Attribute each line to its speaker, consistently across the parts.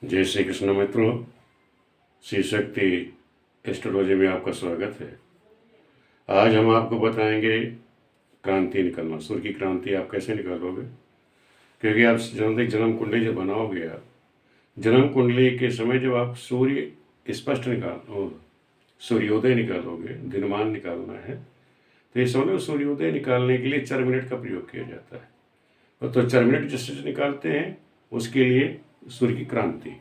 Speaker 1: जय श्री कृष्ण मित्रों, श्री शक्ति एस्ट्रोलॉजी में आपका स्वागत है। आज हम आपको बताएंगे क्रांति निकलना, सूर्य की क्रांति आप कैसे निकालोगे। क्योंकि आप जन्म कुंडली जब बनाओगे, आप जन्म कुंडली के समय जब आप सूर्य स्पष्ट सूर्योदय निकालोगे, दिनमान निकालना है, तो इस समय सूर्योदय निकालने के लिए 4 मिनट का प्रयोग किया जाता है। तो 4 मिनट जिससे निकालते हैं उसके लिए सूर्य की क्रांति।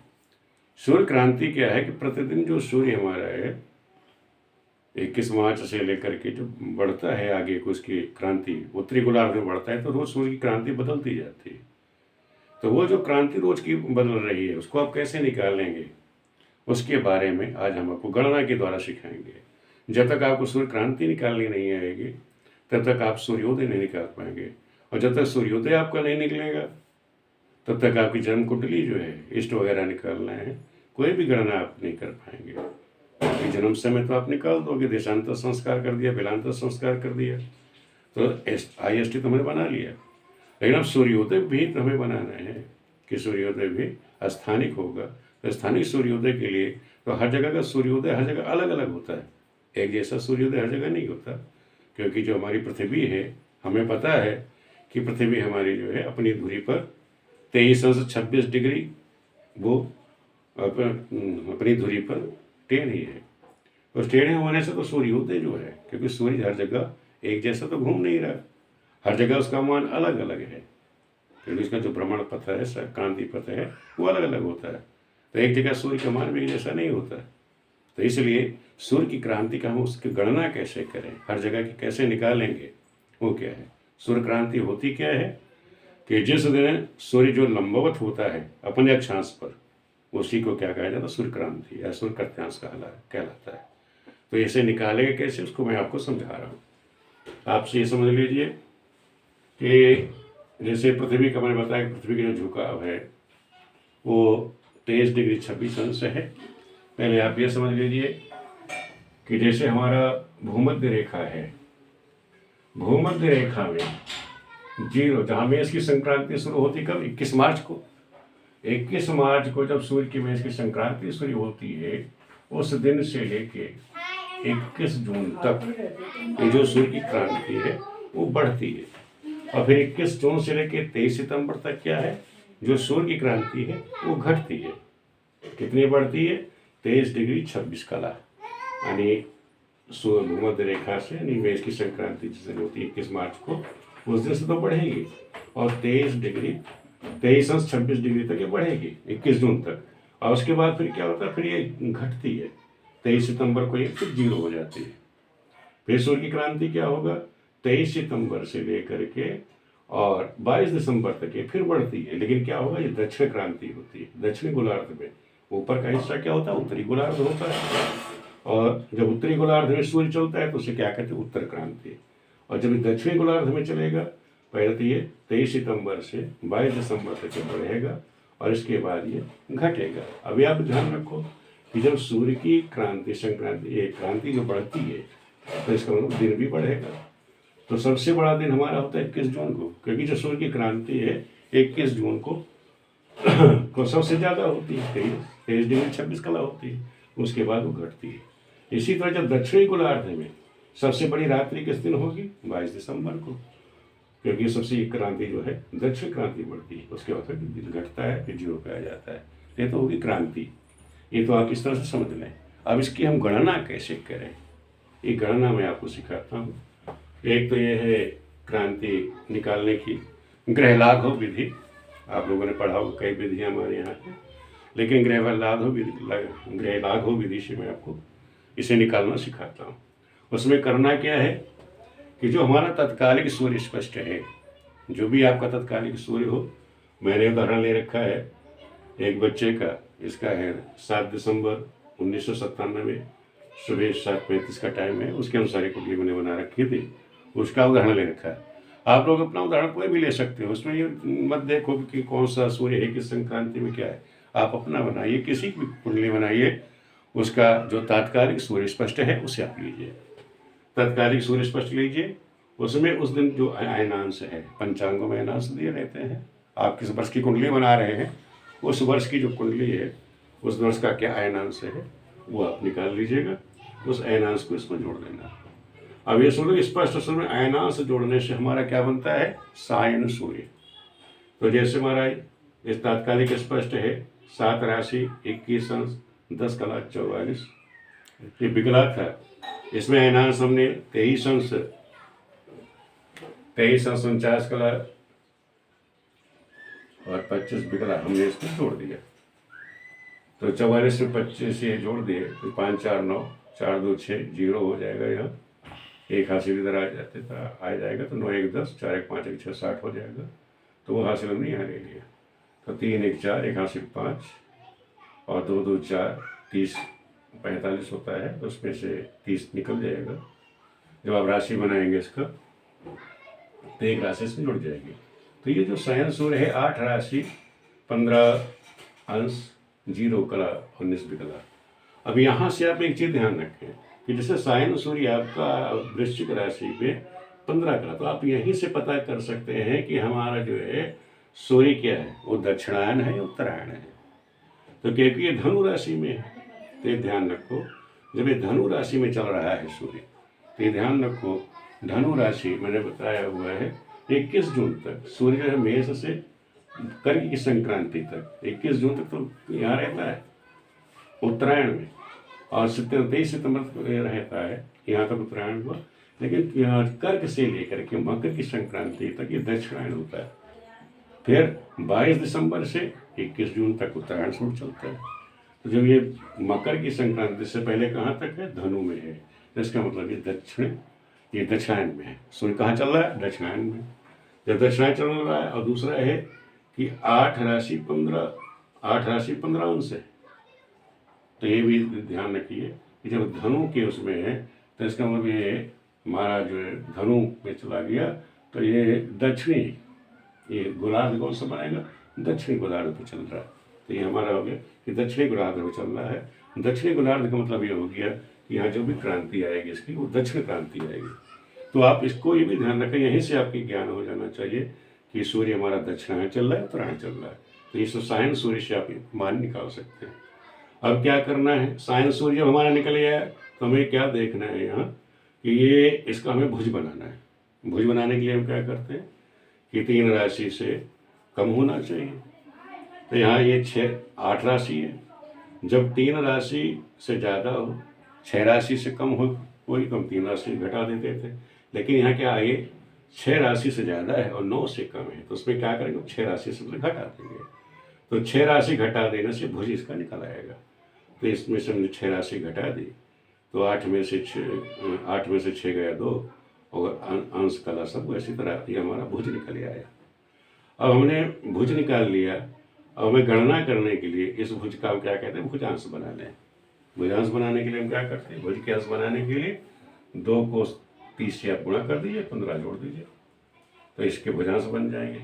Speaker 1: सूर्य क्रांति क्या है कि प्रतिदिन जो सूर्य हमारा है 21 मार्च से लेकर के जो बढ़ता है आगे को, उसकी क्रांति उत्तरी गोलार्ध में बढ़ता है, तो रोज सूर्य की क्रांति बदलती जाती है। तो वो जो क्रांति रोज की बदल रही है उसको आप कैसे निकालेंगे, उसके बारे में आज हम आपको गणना के द्वारा सिखाएंगे। जब तक आपको सूर्य क्रांति निकालनी नहीं आएगी तब तक आप सूर्योदय नहीं निकाल पाएंगे, और जब तक सूर्योदय आपका नहीं निकलेगा तब तक आपकी जन्म कुंडली जो है, इष्ट वगैरह निकालना है, कोई भी गणना आप नहीं कर पाएंगे। आपकी जन्म समय तो आप निकाल दोगे, देशांतर संस्कार कर दिया, बिलांतर संस्कार कर दिया, तो IST तो हमें बना लिया। लेकिन अब सूर्योदय भी तो हमें बनाना है कि सूर्योदय भी स्थानिक होगा। तो स्थानिक सूर्योदय के लिए तो हर जगह का सूर्योदय हर जगह अलग अलग होता है, एक जैसा सूर्योदय हर जगह नहीं होता। क्योंकि जो हमारी पृथ्वी है, हमें पता है कि पृथ्वी हमारी जो है अपनी धुरी पर 23.26 डिग्री वो अपनी धुरी पर टेढ़ी है। तो टेढ़े होने से तो सूर्योदय जो है, क्योंकि सूर्य हर जगह एक जैसा तो घूम नहीं रहा, हर जगह उसका मान अलग अलग है, क्योंकि उसका जो भ्रमण पथ है, क्रांति पथ है, वो अलग अलग होता है। तो एक जगह सूर्य का मान भी एक जैसा नहीं होता। तो इसलिए सूर्य की क्रांति का हम उसकी गणना कैसे करें, हर जगह की कैसे निकालेंगे, वो क्या है। सूर्य क्रांति होती क्या है कि जिस दिन सूर्य जो लंबवत होता है अपने अक्षांश पर, उसी को क्या कहा जाता है, सूर्य क्रांति या सूर्य कृत्यांश कहलाता है। तो इसे निकालेंगे कैसे, उसको मैं आपको समझा रहा हूँ। आपसे ये समझ लीजिए कि जैसे पृथ्वी का मैंने बताया, पृथ्वी का जो झुकाव है वो 23 डिग्री 26 अंश है। पहले आप ये समझ लीजिए कि जैसे हमारा भूमध्य रेखा है, भूमध्य रेखा में 0 जहाँ मेष की संक्रांति शुरू होती कब, 21 मार्च को। 21 मार्च को जब सूर्य की मेष की संक्रांति शुरू होती है, उस दिन से लेके 21 जून तक ये जो सूर्य की क्रांति है वो बढ़ती है। और फिर 21 जून से लेके 23 सितंबर तक क्या है, जो सूर्य की क्रांति है वो घटती है। कितनी बढ़ती है, 23 डिग्री 26 कला, यानी सूर्य भूमध्य रेखा से यानी मेष की संक्रांति जिस दिन होती है 21 मार्च को, उस दिन से तो बढ़ेगी, और 23.26 डिग्री तक ये बढ़ेगी 21 जून तक। और उसके बाद फिर क्या होता है, फिर ये घटती है, 23 सितंबर को ये फिर 0 हो जाती है। फिर सूर्य की क्रांति क्या होगा, 23 सितंबर से लेकर के और 22 दिसंबर तक ये फिर बढ़ती है। लेकिन क्या होगा, ये दक्षिण क्रांति होती है, दक्षिणी गोलार्ध में। ऊपर का हिस्सा क्या होता है, उत्तरी गोलार्ध होता है, और जब उत्तरी गोलार्ध में सूर्य चलता है तो उसे क्या कहते हैं, उत्तर क्रांति। और जब दक्षिणी गोलार्ध में चलेगा, पहले तो ये 23 सितंबर से 22 दिसंबर तक बढ़ेगा, और इसके बाद ये घटेगा। अभी आप ध्यान रखो कि जब सूर्य की क्रांति संक्रांति ये क्रांति जो बढ़ती है तो इसका मतलब दिन भी बढ़ेगा। तो सबसे बड़ा दिन हमारा होता है 21 जून को, क्योंकि जो सूर्य की क्रांति है 21 जून को सबसे ज़्यादा होती है, 23 डिग्री 26 कला होती है, उसके बाद वो घटती है। इसी तरह जब दक्षिणी गोलार्ध में सबसे बड़ी रात्रि किस दिन होगी, 22 दिसंबर को, क्योंकि सबसे क्रांति जो है दक्षिण क्रांति बढ़ती है, उसके बाद फिर दिन घटता है, फिर 0 पे आ जाता है। ये तो होगी क्रांति। ये तो आप इस तरह से समझ लें। अब इसकी हम गणना कैसे करें, ये गणना मैं आपको सिखाता हूँ। एक तो ये है क्रांति निकालने की ग्रह लाघव विधि। आप लोगों ने पढ़ा होगा, कई विधियाँ हमारे यहाँ हैं, लेकिन ग्रह लाघव विधि से मैं आपको इसे निकालना सिखाता हूँ। उसमें करना क्या है कि जो हमारा तत्कालिक सूर्य स्पष्ट है, जो भी आपका तत्कालिक सूर्य हो, मैंने उदाहरण ले रखा है एक बच्चे का, इसका है 7 दिसंबर 1997, सुबह 7:35 का टाइम है, उसके अनुसार एक कुंडली मैंने बना रखी थी, उसका उदाहरण ले रखा है। आप लोग अपना उदाहरण कोई भी ले सकते हो, उसमें ये मत देखो कि कौन सा सूर्य है, किस संक्रांति में क्या है। आप अपना बनाइए, किसी की कुंडली बनाइए, उसका जो तात्कालिक सूर्य स्पष्ट है उसे आप लीजिए। तात्कालिक सूर्य स्पष्ट लीजिए, उसमें उस दिन जो अयनांश है, पंचांगों में अयनांश दिए रहते हैं। आप किस वर्ष की कुंडली बना रहे हैं उस वर्ष की जो कुंडली है उस वर्ष का क्या अयनांश है वो आप निकाल लीजिएगा, उस अयनांश को इसमें जोड़ देना। अब ये सुनो, स्पष्ट सुनो, अयनांश जोड़ने से हमारा क्या बनता है, सायन सूर्य। तो जैसे महाराज इस तात्कालिक स्पष्ट है 7 राशि 21 अंश 10 कला 44, ये बिगला था, इसमें अयनांश हमने 23 अंश 49 कला और 25 बिगला हमने इसमें जोड़ दिया। तो 44 में 25 ये जोड़ दिए तो 5 4 9 4 2 6 0 हो जाएगा, यहाँ एक हासिल इधर आ जाएगा, तो 9 1 10 4 1 5 1 6 60 हो जाएगा। तो वो हासिल हमने यहाँ ले लिया। तो 3 1 4 1 हासिल 5 और 2 2 4 30 45 होता है, तो उसमें से 30 निकल जाएगा। जब आप राशि बनाएंगे इसका तो एक राशि इसमें जुड़ जाएगी। तो ये जो सायन सूर्य है 8 राशि 15 अंश 0 कला 19 बिगला। अब यहाँ से आप एक चीज़ ध्यान रखें कि जैसे सायन सूर्य आपका वृश्चिक राशि में 15 कला, तो आप यहीं से पता कर सकते हैं कि हमारा जो है सूर्य क्या है, वो दक्षिणायन है या उत्तरायण है। तो क्योंकि ये धनु राशि में है, तो ये ध्यान रखो, जब ये धनु राशि में चल रहा है सूर्य, तो ये ध्यान रखो धनु राशि मैंने बताया हुआ है 21 जून तक सूर्य जो है मेष से कर्क की संक्रांति तक 21 जून तक तो यहाँ रहता है उत्तरायण में, और 23 सितंबर तक रहता है, यहाँ तक उत्तरायण हुआ। लेकिन यहाँ कर्क से लेकर के मकर की संक्रांति तक ये दक्षिणायन होता है। फिर 22 दिसंबर से 21 जून तक उत्तरायण सूर्य चलता है। तो जब ये मकर की संक्रांति से पहले कहाँ तक है, धनु में है, इसका मतलब ये दक्षिणायन में है। सूर्य कहाँ चल रहा है, दक्षिणायन में। जब दक्षिणायन चल रहा है, और दूसरा है कि 8 राशि 15 अंश है, तो ये भी ध्यान रखिए कि जब धनु के उसमें है तो इसका मतलब ये हमारा जो है धनु में चला गया, तो ये दक्षिणी, ये गोलार्ध कौन सा बनाएगा, दक्षिणी गोलार्ध पे चल रहा है। तो ये हमारा हो गया कि दक्षिणी गोलार्ध में चल रहा है। दक्षिणी गोलार्ध का मतलब ये हो गया कि यहाँ जो भी क्रांति आएगी इसकी वो दक्षिण क्रांति आएगी। तो आप इसको ये भी ध्यान रखें, यहीं से आपकी ज्ञान हो जाना चाहिए कि सूर्य हमारा दक्षिणायन चल रहा है, उत्तरायण चल रहा है। तो इस सायन सूर्य से आप मान निकाल सकते हैं। अब क्या करना है, सायन सूर्य जब हमारा निकल गया तो हमें क्या देखना है यहाँ कि ये इसका हमें भुज बनाना है। भुज बनाने के लिए हम क्या करते हैं कि 3 राशि से कम होना चाहिए। तो यहाँ ये 8 राशि है, जब 3 राशि से ज़्यादा हो, 6 राशि से कम हो कोई कम 3 राशि घटा देते थे। लेकिन यहाँ क्या आए 6 राशि से ज़्यादा है और 9 से कम है, तो उसमें क्या करेंगे 6 राशि से घटा देंगे। तो 6 राशि घटा देने से भुज इसका निकल आएगा। तो इसमें से हमने 6 राशि घटा दी, तो 8 में से 6 गया 2 और अंश कला सब इसी तरह ये हमारा भुज निकल आया। अब हमने भुज निकाल लिया, अब हमें गणना करने के लिए इस भुज का हम क्या कहते हैं, भुजांश बना लें। भुजांश बनाने के लिए हम क्या करते हैं, भुज के अंश बनाने के लिए 2 को 30 से आप गुणा कर दीजिए, 15 जोड़ दीजिए, तो इसके भुजांश बन जाएंगे।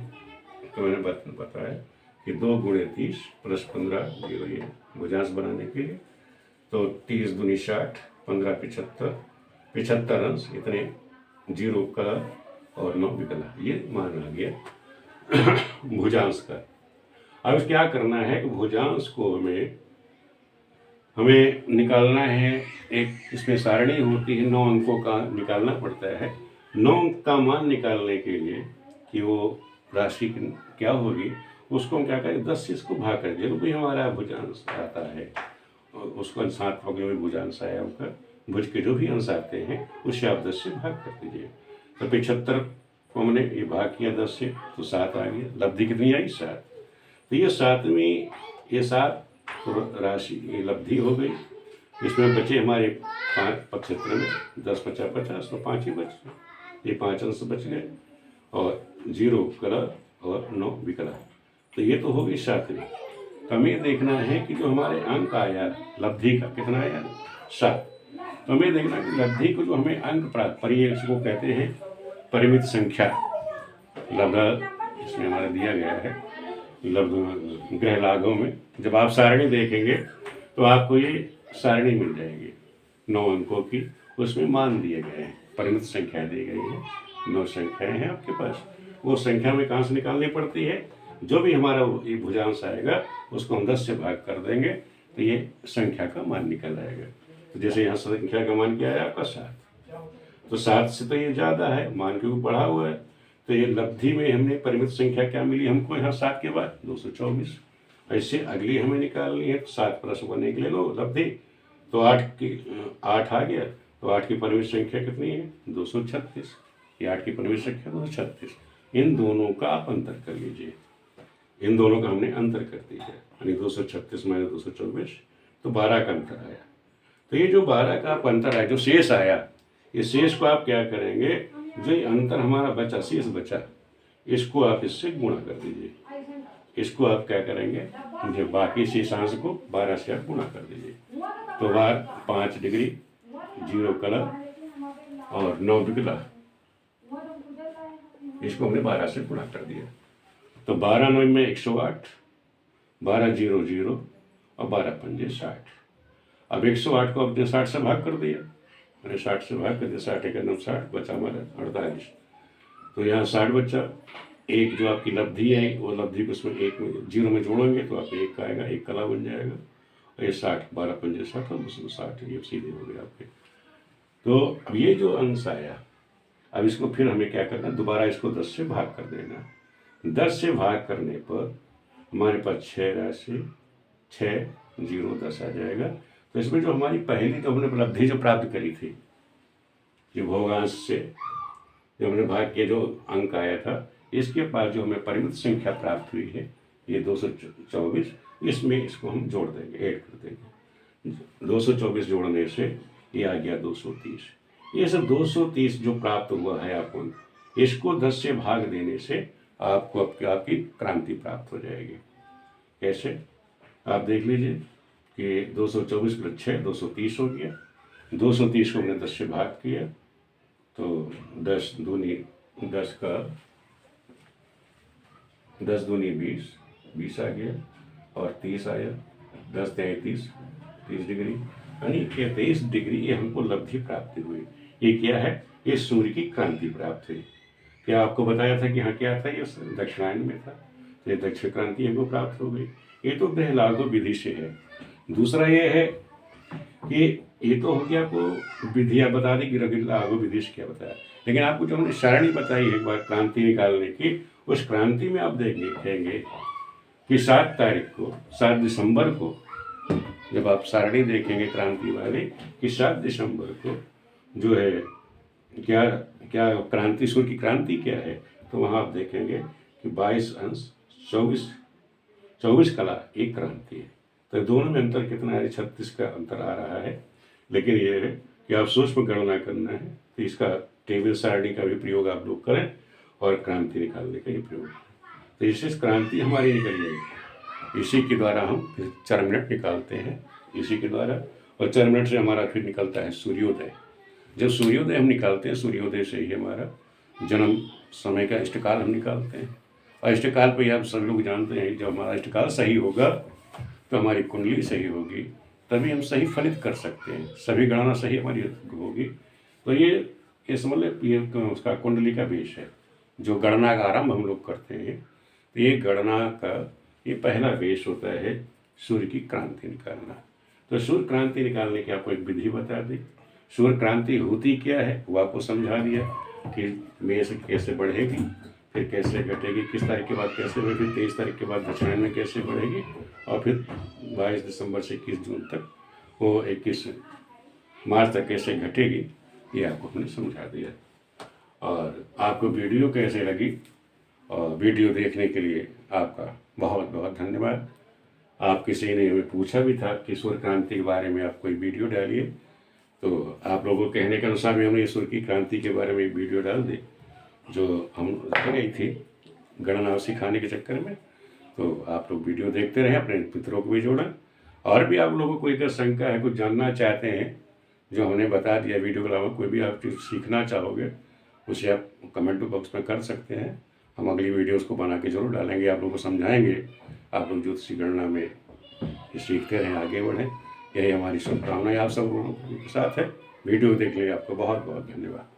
Speaker 1: तो मैंने बताया कि 2 गुणे 30 प्लस 15 0, ये भुजांश बनाने के लिए। तो 30 दूनी 60, 15 75 अंश, इतने 0 कला और 9 विकला, ये मान आ गया भुजांश का। अब क्या करना है कि भुजांश को हमें निकालना है। एक इसमें सारणी होती है, 9 अंकों का निकालना पड़ता है। 9 अंक का मान निकालने के लिए कि वो राशि क्या होगी, उसको हम क्या करें 10 से इसको भाग कर, जो भी हमारा भुजांश आता है उसको 7 पगलों में भुजांश आया आपका, भुज के जो भी अंश आते हैं उससे आप 10 से भाग कर दीजिए। तो 75 को हमने ये भाग किया 10 से, तो 7 आ गया। लब्धि कितनी आई 7। तो ये 7 राशि ये लब्धि हो गई। इसमें बचे हमारे 5 75 में 10 50 50, तो 5 ही बचे, ये 5 अंश बच गए और 0 कला और 9 विकला। तो ये तो हो गई 7वीं। हमें देखना है कि जो हमारे अंक आया लब्धि का कितना आया 7। तो हमें देखना कि लब्धि को जो हमें अंक प्राप्त, इसको कहते हैं परिमित संख्या। लब्ध इसमें हमारा दिया गया है लब्ध ग्रह लाघों में। जब आप सारणी देखेंगे तो आपको ये सारणी मिल जाएगी 9 अंकों की, उसमें मान दिए गए हैं, परिमित संख्या दी गई है, 9 संख्याएं हैं आपके पास। वो संख्या में कहाँ से निकालनी पड़ती है, जो भी हमारा ये भुजांश आएगा उसको हम 10 से भाग कर देंगे तो ये संख्या का मान निकल आएगा। तो जैसे यहाँ संख्या का मान क्या है आपका 7, तो 7 से तो ये ज़्यादा है, मान के ऊपर बढ़ा हुआ है, तो ये लब्धि में हमने परिमित संख्या क्या मिली हमको यहाँ 7 के बाद 224। ऐसे अगली हमें निकालनी है, तो 7 + 1 एक ले लो लब्धि, तो 8 आ गया, तो 8 की परिमित संख्या कितनी है 236, ये 8 की परिमित संख्या 236। इन दोनों का आप अंतर कर लीजिए, इन दोनों का हमने अंतर कर दिया, यानी 236 - 224, तो 12 का अंतर आया। तो ये जो 12 का आप अंतर आया, जो शेष आया, इस शेष को आप क्या करेंगे, जो ये अंतर हमारा बचा, शेष बचा, इसको आप इससे गुणा कर दीजिए। इसको आप क्या करेंगे, जो बाकी शेषांश को 12 से आप गुणा कर दीजिए। तो 5 डिग्री 0 कलर और 9 बिगला, इसको हमने 12 से गुणा कर दिया। तो 12 9 में 108, 12 0 0 और 12 पंजे 60। अब 108 को अपने 60 से भाग कर दिया, मैंने 60 से भाग कर दिया, 60 1 9 60, बचा हमारा 48। तो यहाँ 60 बचा, एक जो आपकी लब्धि है वो लब्धि को उसमें 1 में 0 में जोड़ेंगे तो आपको 1 आएगा, 1 कला बन जाएगा, और ये 60, 12 पंजे 60 और उसमें 60, ये सीधे हो गए आपके। तो अब ये जो अंश आया, अब इसको फिर हमें क्या करना है, दोबारा इसको 10 से भाग कर देना। 10 से भाग करने पर हमारे पास 6 राशि 6 0 10 आ जाएगा। तो इसमें जो हमारी पहली तो हमने उपलब्धि जो प्राप्त करी थी, जो भोगांश से जो हमने भाग किया, जो अंक आया था, इसके पास जो हमें परिमित संख्या प्राप्त हुई है ये 224, इसमें इसको हम जोड़ देंगे, ऐड कर देंगे। 224 जोड़ने से ये आ गया 230। ये सब 230 जो प्राप्त हुआ है आपको, इसको 10 से भाग देने से आपको आपकी क्रांति प्राप्त हो जाएगी। कैसे, आप देख लीजिए कि 224 + 6 230 हो गया। 230 को हमने 10 से भाग किया, तो 10 दूनी 10 का 10 दूनी 20, 20 आ गया, और 30 आया, 10 33 30 डिग्री, यानी 33 डिग्री ये हमको लब्धि प्राप्ति हुई। ये क्या है, ये सूर्य की क्रांति प्राप्त हुई। क्या आपको बताया था कि हाँ क्या था, ये दक्षिणायन में था, तो ये दक्षिण क्रांति हमको प्राप्त हो गई। ये तो ग्रह लागू विधि से है। दूसरा ये है कि ये तो हो गया, आपको विधियाँ बता दी कि लागू विधि से क्या बताया, लेकिन आपको जो हमने सारणी बताई एक बार क्रांति निकालने की, उस क्रांति में आप देखेंगे कि 7 तारीख को 7 दिसंबर को जब आप सारणी देखेंगे क्रांति वाले कि 7 दिसंबर को जो है क्या क्या क्रांति, सूर्य की क्रांति क्या है, तो वहाँ आप देखेंगे कि 22 अंश 24 कला एक क्रांति है। तो दोनों में अंतर कितना है, 36 का अंतर आ रहा है। लेकिन ये है कि आप सूक्ष्म गणना करना है, तो इसका टेबल सारणी का भी प्रयोग आप लोग करें और क्रांति निकालने का ही प्रयोग करें, तो इससे क्रांति हमारी निकल जाएगी। इसी के द्वारा हम फिर 4 मिनट निकालते हैं, इसी के द्वारा, और 4 मिनट से हमारा फिर निकलता है सूर्योदय। जब सूर्योदय हम निकालते हैं, सूर्योदय से ही हमारा जन्म समय का इष्टकाल हम निकालते हैं। और इष्टकाल पर आप सब लोग जानते हैं, जब हमारा इष्टकाल सही होगा तो हमारी कुंडली सही होगी, तभी हम सही फलित कर सकते हैं, सभी गणना सही हमारी होगी। तो ये समझ लें, ये उसका कुंडली का बेस है, जो गणना का आरंभ हम लोग करते हैं। तो ये गणना का ये पहला बेस होता है सूर्य की क्रांति निकालना। तो सूर्य क्रांति निकालने की आपको एक विधि बता दी। सूर्य क्रांति होती क्या है वो आपको समझा दिया कि मेष कैसे बढ़ेगी, फिर कैसे घटेगी, किस तारीख के बाद कैसे बढ़ेगी, 23 तारीख के बाद दक्षिणायन में कैसे बढ़ेगी, और फिर 22 दिसंबर से 21 जून तक, वो 21 मार्च तक कैसे घटेगी, ये आपको हमने समझा दिया। और आपको वीडियो कैसे लगी, और वीडियो देखने के लिए आपका बहुत बहुत धन्यवाद। आप किसी ने हमें पूछा भी था कि सूर्य क्रांति के बारे में आप कोई वीडियो डालिए, तो आप लोगों के कहने के अनुसार भी हमने सूर्य की क्रांति के बारे में वीडियो डाल दी, जो हम रह गई थी गणना सिखाने के चक्कर में। तो आप लोग वीडियो देखते रहें, अपने मित्रों को भी जोड़ें, और भी आप लोगों को कोई अगर शंका है, कुछ जानना चाहते हैं, जो हमने बता दिया वीडियो के अलावा कोई भी आप चीज़ सीखना चाहोगे, उसे आप कमेंट बॉक्स में कर सकते हैं। हम अगली वीडियोस को बना के जरूर डालेंगे, आप लोगों को समझाएंगे। आप लोग ज्योतिषी गणना में सीखते रहें, आगे बढ़ें, यही हमारी शुभकामनाएं आप सब लोगों के साथ है। वीडियो देखने आपको बहुत बहुत धन्यवाद।